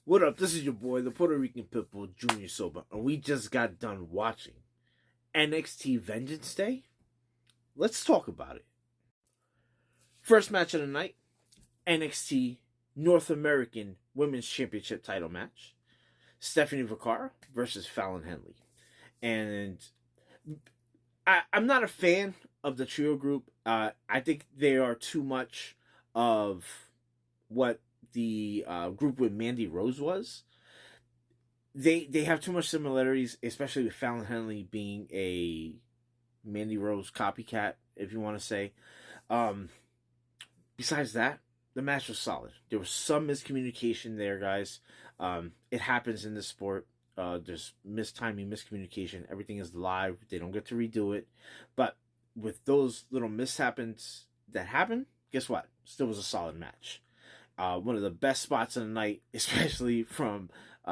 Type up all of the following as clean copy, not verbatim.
What up? This is your boy, the Puerto Rican Pitbull, Junior Soba, and we just got done watching NXT Vengeance Day. Let's talk about it. First match of the night, NXT North American Women's Championship title match. Stephanie Vaccaro versus Fallon Henley. And I'm not a fan of the trio group. I think they are too much of what the group with Mandy Rose was. They have too much similarities, especially with Fallon Henley being a Mandy Rose copycat, if you want to say. Besides that, the match was solid. There was some miscommunication there, guys. It happens in this sport. There's mistiming, miscommunication. Everything is live. They don't get to redo it. But with those little mishaps that happen, guess what? Still was a solid match. One of the best spots of the night, especially from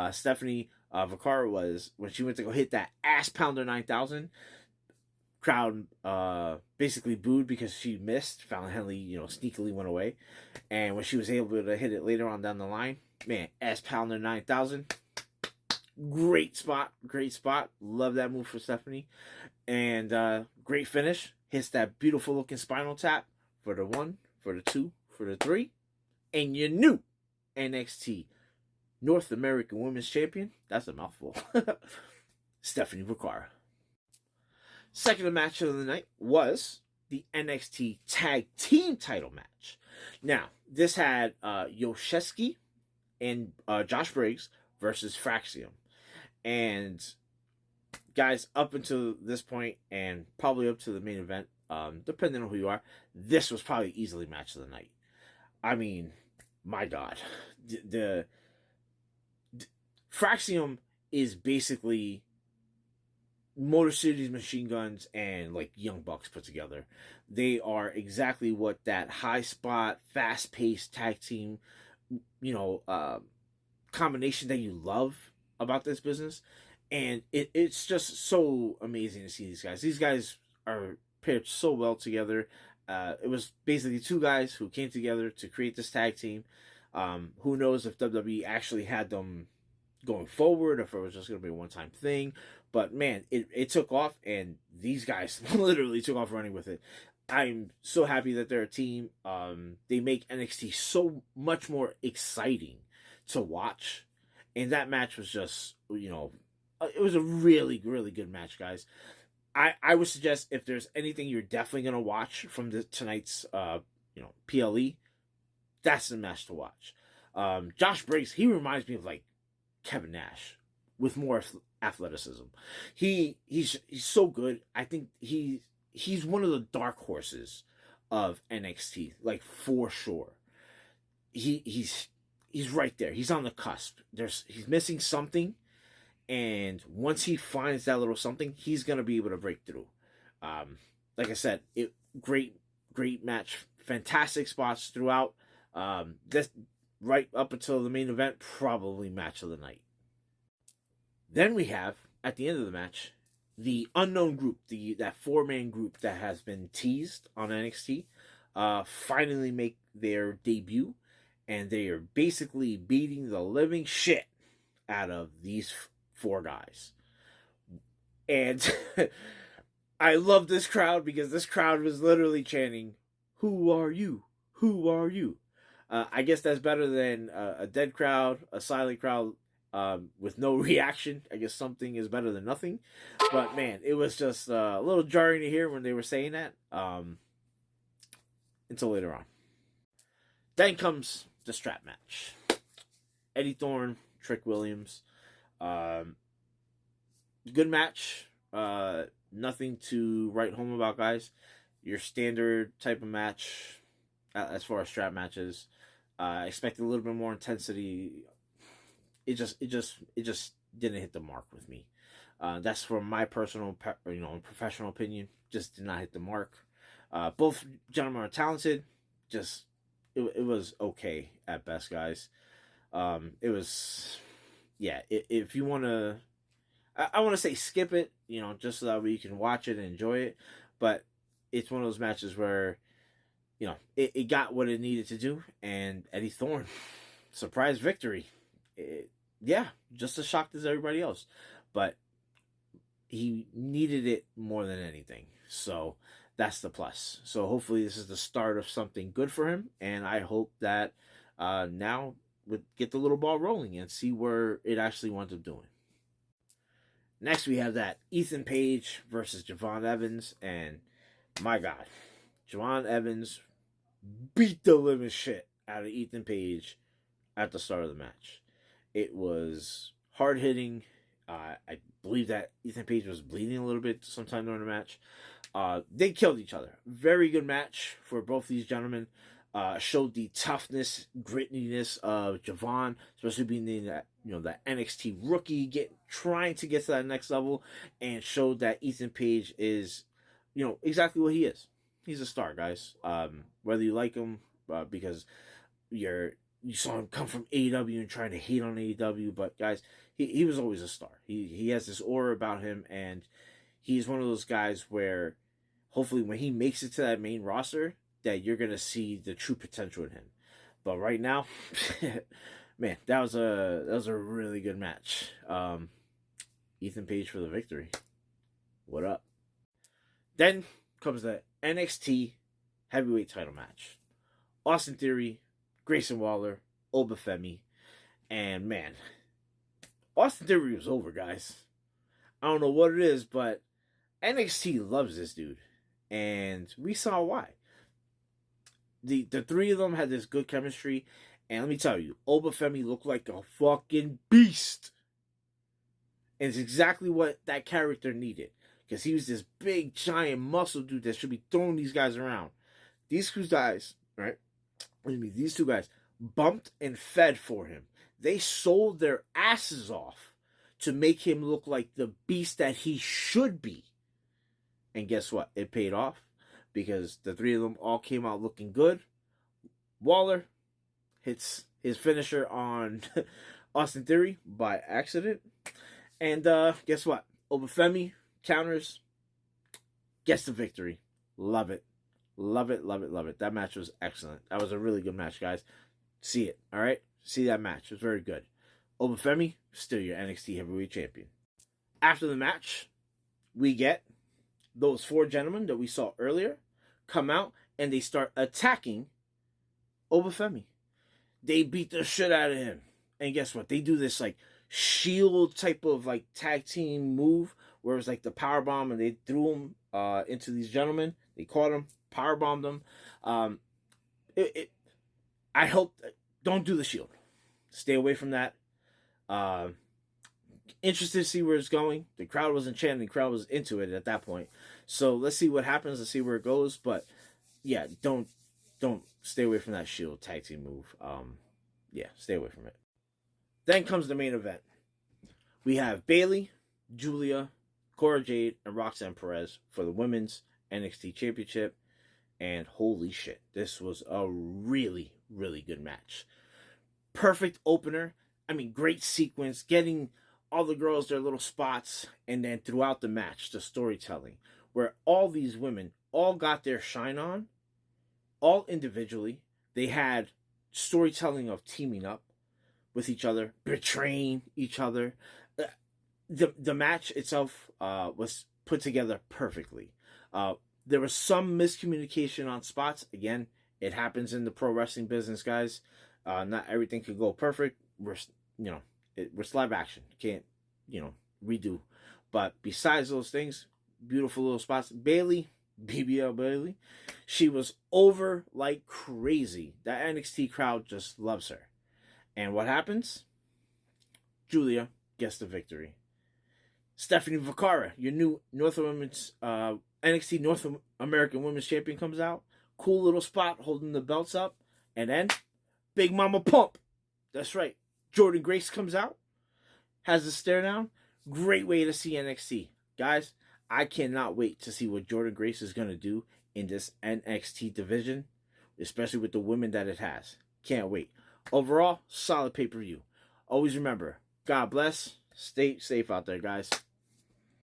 Stephanie Vaccaro, was when she went to go hit that ass pounder 9000. Crowd basically booed because she missed. Fallon Henley, sneakily went away. And when she was able to hit it later on down the line, man, ass pounder 9000. Great spot. Love that move for Stephanie. And great finish. Hits that beautiful looking spinal tap for the 1, for the 2, for the 3. And your new NXT North American Women's Champion, that's a mouthful, Stephanie Vaccaro. Second match of the night was the NXT Tag Team title match. Now, this had Yoshisuke and Josh Briggs versus Fraxium. And guys, up until this point, and probably up to the main event, depending on who you are, this was probably easily match of the night. I mean, my God, the Fraxium is basically Motor City's Machine Guns and like Young Bucks put together. They are exactly what that high spot, fast paced tag team, combination that you love about this business, and it's just so amazing to see these guys. These guys are paired so well together. It was basically two guys who came together to create this tag team. Who knows if WWE actually had them going forward, or if it was just going to be a one-time thing. But man, it took off, and these guys literally took off running with it. I'm so happy that they're a team. They make NXT so much more exciting to watch. And that match was just, it was a really, really good match, guys. I would suggest if there's anything you're definitely going to watch from tonight's, PLE, that's the match to watch. Josh Briggs, he reminds me of like Kevin Nash with more athleticism. He's so good. I think he's one of the dark horses of NXT, like for sure. He's right there. He's on the cusp. He's missing something. And once he finds that little something, he's going to be able to break through. Like I said, great match. Fantastic spots throughout. This right up until the main event, probably match of the night. Then we have, at the end of the match, the unknown group, that 4-man group that has been teased on NXT, finally make their debut. And they are basically beating the living shit out of these 4 guys. And I love this crowd because this crowd was literally chanting, "Who are you? Who are you?" I guess that's better than a dead crowd, a silent crowd with no reaction. I guess something is better than nothing. But man, it was just a little jarring to hear when they were saying that until later on. Then comes the strap match. Eddie Thorne, Trick Williams. Good match. Nothing to write home about, guys. Your standard type of match as far as strap matches. Expected a little bit more intensity. It just didn't hit the mark with me. That's from my personal, professional opinion. Just did not hit the mark. Both gentlemen are talented. Just it was okay at best, guys. It was, yeah. If you want to, I want to say skip it, just so that way you can watch it and enjoy it. But it's one of those matches where, it got what it needed to do, and Eddie Thorne, surprise victory. yeah, just as shocked as everybody else. But he needed it more than anything. So that's the plus. So hopefully this is the start of something good for him, and I hope that now we get the little ball rolling and see where it actually winds up doing. Next, we have that Ethan Page versus Javon Evans, and my God, Javon Evans beat the living shit out of Ethan Page at the start of the match. It was hard hitting. I believe that Ethan Page was bleeding a little bit sometime during the match. They killed each other. Very good match for both these gentlemen. Showed the toughness, grittiness of Javon, especially being the the NXT rookie, trying to get to that next level, and showed that Ethan Page is, exactly what he is. He's a star, guys. Whether you like him because you saw him come from AEW and trying to hate on AEW, but guys, he was always a star. He has this aura about him, and he's one of those guys where hopefully when he makes it to that main roster, that you're gonna see the true potential in him. But right now, man, that was a really good match. Ethan Page for the victory. What up? Then comes the NXT heavyweight title match. Austin Theory, Grayson Waller, Obafemi, and man, Austin Theory was over, guys. I don't know what it is, but NXT loves this dude, and we saw why. The three of them had this good chemistry, and let me tell you, Obafemi looked like a fucking beast. And it's exactly what that character needed, because he was this big, giant muscle dude that should be throwing these guys around. These two guys, right? These two guys bumped and fed for him. They sold their asses off to make him look like the beast that he should be. And guess what? It paid off, because the three of them all came out looking good. Waller hits his finisher on Austin Theory by accident. And guess what? Obafemi counters, gets the victory. Love it. Love it, love it, love it. That match was excellent. That was a really good match, guys. See it, all right? See that match. It was very good. Obafemi, still your NXT Heavyweight Champion. After the match, we get those four gentlemen that we saw earlier come out, and they start attacking Obafemi. They beat the shit out of him. And guess what? They do this like shield type of like tag team move where it was like the power bomb, and they threw him into these gentlemen. They caught him, power bombed them. I hope don't do the shield. Stay away from that. Interested to see where it's going. The crowd wasn't chanting. The crowd was into it at that point. So let's see what happens. Let's see where it goes. But yeah, don't stay away from that shield tag team move. Yeah, stay away from it. Then comes the main event. We have Bayley, Julia, Cora Jade, and Roxanne Perez for the women's NXT Championship. And holy shit, this was a really, really good match. Perfect opener. I mean, great sequence, getting all the girls their little spots, and then throughout the match, the storytelling, where all these women all got their shine on, all individually. They had storytelling of teaming up with each other, betraying each other. The match itself was put together perfectly. There was some miscommunication on spots. Again, it happens in the pro wrestling business, guys. Not everything could go perfect. We're live action. Can't, redo. But besides those things, beautiful little spots. Bayley, BBL Bayley, she was over like crazy. That NXT crowd just loves her. And what happens? Julia gets the victory. Stephanie Vacara, your new NXT North American Women's Champion, comes out. Cool little spot holding the belts up. And then Big Mama Pump. That's right. Jordan Grace comes out. Has a stare down. Great way to see NXT. Guys, I cannot wait to see what Jordan Grace is going to do in this NXT division, especially with the women that it has. Can't wait. Overall, solid pay-per-view. Always remember, God bless. Stay safe out there, guys.